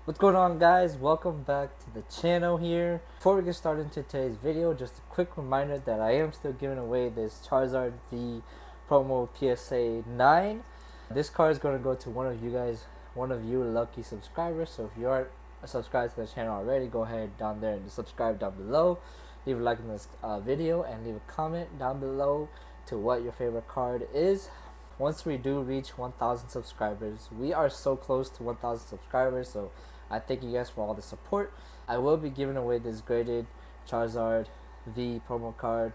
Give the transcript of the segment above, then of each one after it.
What's going on, guys? Welcome back to the channel here. Before we get started into today's video, just a quick reminder that I am still giving away this Charizard V promo PSA 9. This card is going to go to one of you guys, one of you lucky subscribers. So if you aren't subscribed to the channel already, go ahead down there and subscribe down below. Leave a like on this video and leave a comment down below to what your favorite card is. Once we do reach 1,000 subscribers, we are so close to 1,000 subscribers, so I thank you guys for all the support. I will be giving away this graded Charizard V promo card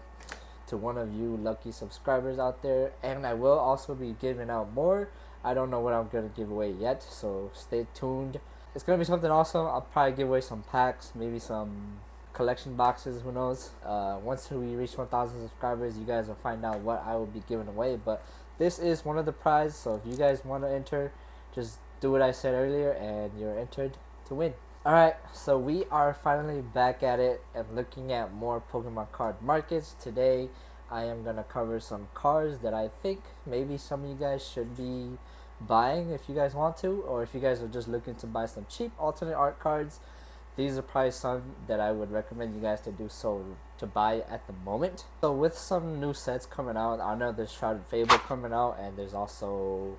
to one of you lucky subscribers out there, and I will also be giving out more. I don't know what I'm going to give away yet, so stay tuned. It's going to be something awesome. I'll probably give away some packs, maybe some collection boxes, who knows. Once we reach 1,000 subscribers, you guys will find out what I will be giving away, but this is one of the prizes, so if you guys want to enter, just do what I said earlier and you're entered to win. Alright, so we are finally back at it and looking at more Pokemon card markets. Today I am going to cover some cards that I think maybe some of you guys should be buying if you guys want to, or if you guys are just looking to buy some cheap alternate art cards. These are probably some that I would recommend you guys to do so to buy at the moment. So with some new sets coming out, I know there's Shrouded Fable coming out, and there's also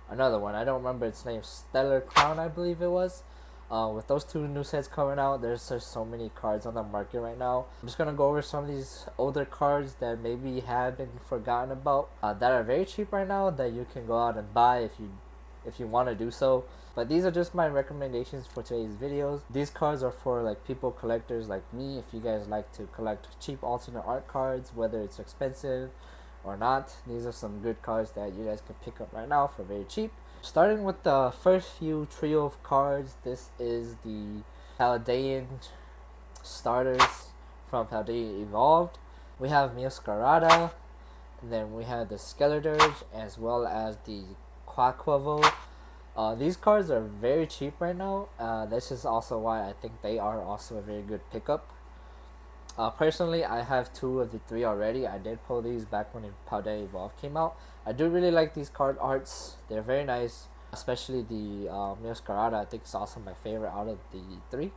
another one. I don't remember its name, Stellar Crown, I believe it was. With those two new sets coming out, there's just so many cards on the market right now. I'm just gonna go over some of these older cards that maybe have been forgotten about, that are very cheap right now, that you can go out and buy if you want to do so. But these are just my recommendations for today's videos. These cards are for like people, collectors like me. If you guys like to collect cheap alternate art cards, whether it's expensive or not, these are some good cards that you guys can pick up right now for very cheap. Starting with the first few trio of cards, this is the Paldean starters from Paldean Evolved. We have Meowscarada, and then we have the Skeledirge, as well as the Quaquaval. These cards are very cheap right now. This is also why I think they are also a very good pickup. Personally, I have two of the three already. I did pull these back when Paldean Evolve came out. I do really like these card arts. They're very nice, especially the Meowscarada. I think it's also my favorite out of the three.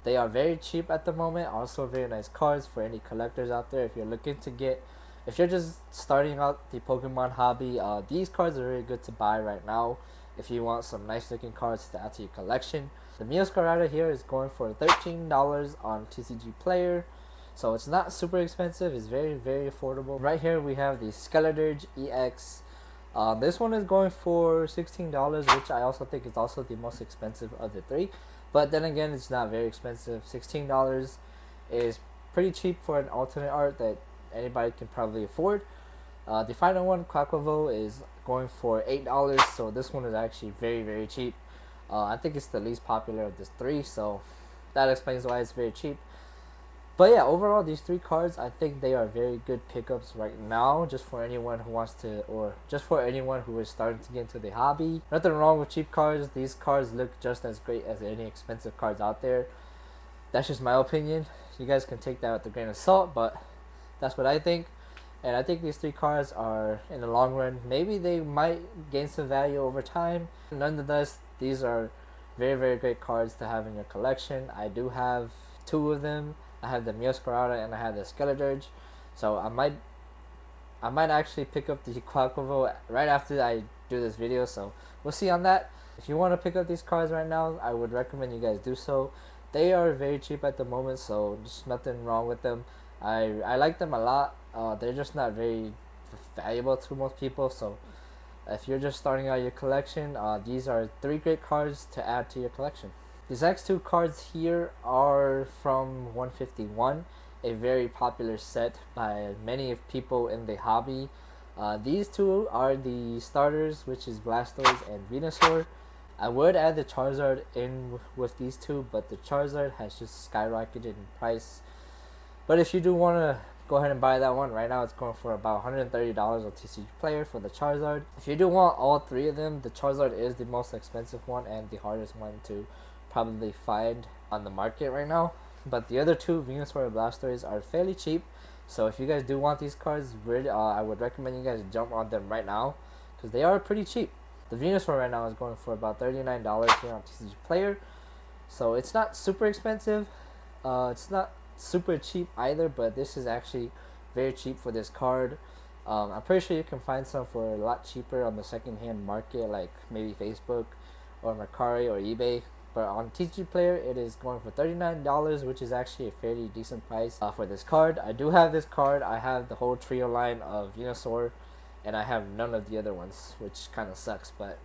They are very cheap at the moment. Also very nice cards for any collectors out there. If you're looking to get, if you're just starting out the Pokemon hobby, these cards are really good to buy right now. If you want some nice looking cards to add to your collection. The Meowscarada here is going for $13 on TCG Player. So it's not super expensive. It's very, very affordable. Right here we have the Skeledirge EX. This one is going for $16, which I also think is also the most expensive of the three. But then again, it's not very expensive. $16 is pretty cheap for an alternate art that anybody can probably afford. The final one, Quaquaval, is going for $8, so this one is actually very, very cheap. I think it's the least popular of this three, so that explains why it's very cheap. But yeah, overall, these three cards, I think they are very good pickups right now, just for anyone who wants to, or just for anyone who is starting to get into the hobby. Nothing wrong with cheap cards. These cards look just as great as any expensive cards out there. That's just my opinion. You guys can take that with a grain of salt, but that's what I think. And I think these three cards are, in the long run, maybe they might gain some value over time. Nonetheless, these are very, very great cards to have in your collection. I do have two of them. I have the Meowscarada and I have the Skeledirge. So I might actually pick up the Quaquaval right after I do this video. So we'll see on that. If you want to pick up these cards right now, I would recommend you guys do so. They are very cheap at the moment, so there's nothing wrong with them. I like them a lot. They're just not very valuable to most people. So if you're just starting out your collection, these are three great cards to add to your collection. These next two cards here are from 151, a very popular set by many people in the hobby. These two are the starters, which is Blastoise and Venusaur. I would add the Charizard in with these two, but the Charizard has just skyrocketed in price. But if you do want to go ahead and buy that one, right now it's going for about $130 on TCG Player for the Charizard. If you do want all three of them, the Charizard is the most expensive one and the hardest one to probably find on the market right now. But the other two, Venusaur and Blastoise, are fairly cheap. So if you guys do want these cards, really, I would recommend you guys jump on them right now, because they are pretty cheap. The Venusaur right now is going for about $39 here on TCG Player. So it's not super expensive. It's not super cheap either, but this is actually very cheap for this card. I'm pretty sure you can find some for a lot cheaper on the secondhand market, like maybe Facebook or Mercari or eBay. But on TCG Player, it is going for $39, which is actually a fairly decent price for this card. I do have this card. I have the whole trio line of Venusaur, and I have none of the other ones, which kind of sucks, but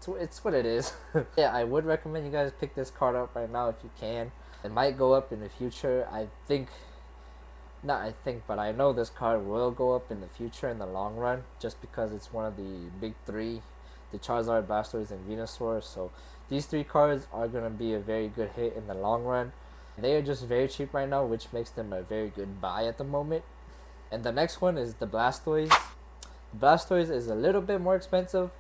it's what it is. Yeah, I would recommend you guys pick this card up right now if you can. It might go up in the future. But I know this card will go up in the future in the long run, just because it's one of the big three, the Charizard, Blastoise, and Venusaur. So these three cards are going to be a very good hit in the long run. They are just very cheap right now, which makes them a very good buy at the moment. And the next one is the Blastoise. The Blastoise is a little bit more expensive.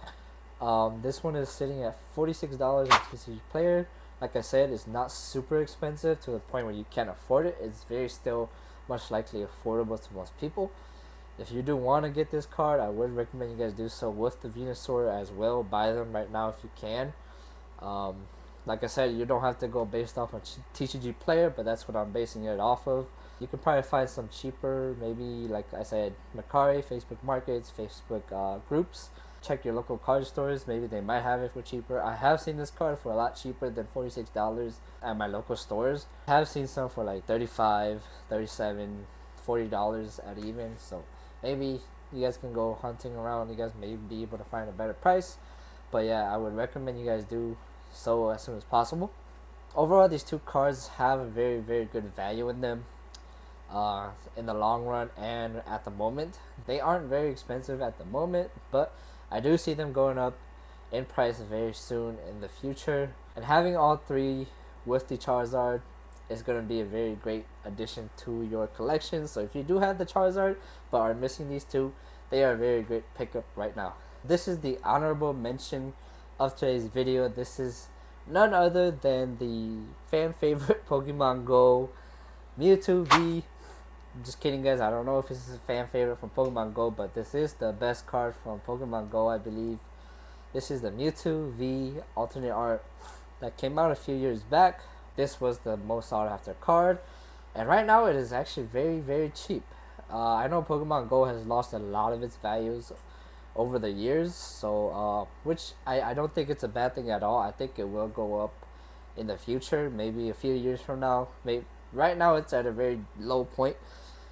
This one is sitting at $46 on TCG Player. Like I said, it's not super expensive to the point where you can't afford it. It's very still much likely affordable to most people. If you do want to get this card, I would recommend you guys do so with the Venusaur as well. Buy them right now if you can. Like I said, you don't have to go based off of TCG Player, but that's what I'm basing it off of. You can probably find some cheaper, maybe like I said, Mercari, Facebook Markets, Facebook groups. Check your local card stores, maybe they might have it for cheaper. I have seen this card for a lot cheaper than $46 at my local stores. I have seen some for like $35, $37, $40 at even. So maybe you guys can go hunting around. You guys may be able to find a better price. But yeah, I would recommend you guys do so as soon as possible. Overall, these two cards have a very, very good value in them. In the long run and at the moment. They aren't very expensive at the moment, but I do see them going up in price very soon in the future. And having all three with the Charizard is going to be a very great addition to your collection. So if you do have the Charizard but are missing these two, they are a very great pickup right now. This is the honorable mention of today's video. This is none other than the fan favorite Pokemon Go Mewtwo V. Just kidding, guys. I don't know if this is a fan favorite from Pokemon Go, but this is the best card from Pokemon Go, I believe. This is the Mewtwo V alternate art that came out a few years back. This was the most sought after card, and right now it is actually very, very cheap. I know Pokemon Go has lost a lot of its values over the years, so which I don't think it's a bad thing at all. I think it will go up in the future, maybe a few years from now. Maybe right now it's at a very low point.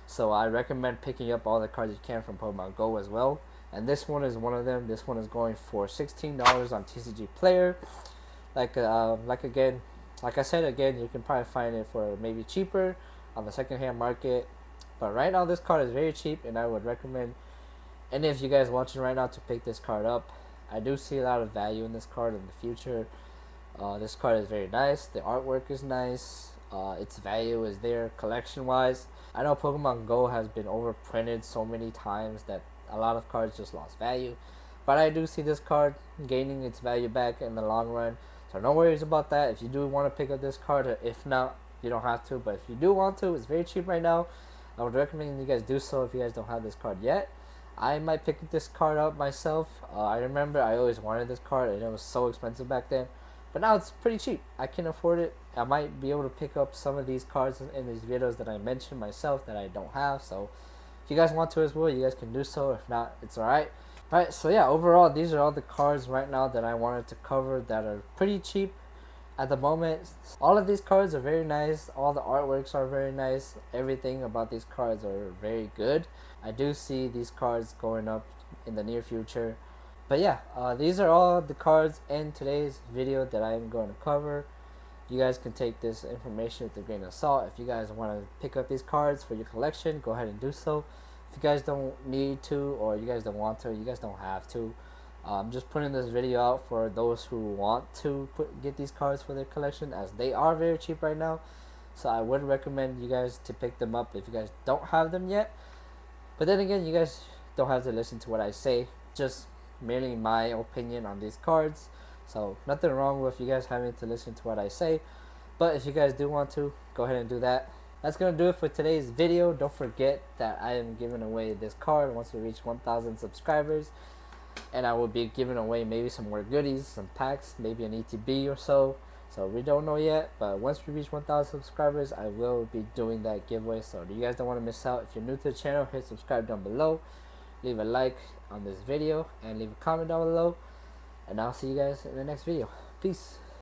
So I recommend picking up all the cards you can from Pokemon Go as well. And this one is one of them. This one is going for $16 on TCG Player. Like I said again, you can probably find it for maybe cheaper on the secondhand market. But right now this card is very cheap, and I would recommend any of you guys watching right now to pick this card up. I do see a lot of value in this card in the future. This card is very nice. The artwork is nice. Its value is there collection wise. I know Pokemon Go has been overprinted so many times that a lot of cards just lost value, but I do see this card gaining its value back in the long run, so no worries about that. If you do want to pick up this card, if not, you don't have to, but if you do want to, it's very cheap right now. I would recommend you guys do so if you guys don't have this card yet. I might pick this card up myself. I remember I always wanted this card and it was so expensive back then. But now it's pretty cheap. I can afford it. I might be able to pick up some of these cards in these videos that I mentioned myself that I don't have. So if you guys want to as well, you guys can do so. If not, it's alright. Alright, so yeah, overall, these are all the cards right now that I wanted to cover that are pretty cheap at the moment. All of these cards are very nice. All the artworks are very nice. Everything about these cards are very good. I do see these cards going up in the near future. But yeah, these are all the cards in today's video that I'm going to cover. You guys can take this information with a grain of salt. If you guys want to pick up these cards for your collection, go ahead and do so. If you guys don't need to, or you guys don't want to, you guys don't have to. I'm just putting this video out for those who want to get these cards for their collection, as they are very cheap right now. So I would recommend you guys to pick them up if you guys don't have them yet. But then again, you guys don't have to listen to what I say. Just merely my opinion on these cards. So nothing wrong with you guys having to listen to what I say. But if you guys do want to, go ahead and do that. That's going to do it for today's video. Don't forget that I am giving away this card once we reach 1,000 subscribers. And I will be giving away maybe some more goodies, some packs, maybe an ETB or so. So we don't know yet, but once we reach 1,000 subscribers, I will be doing that giveaway. So you guys don't want to miss out. If you're new to the channel, hit subscribe down below, leave a like on this video, and leave a comment down below. And I'll see you guys in the next video. Peace.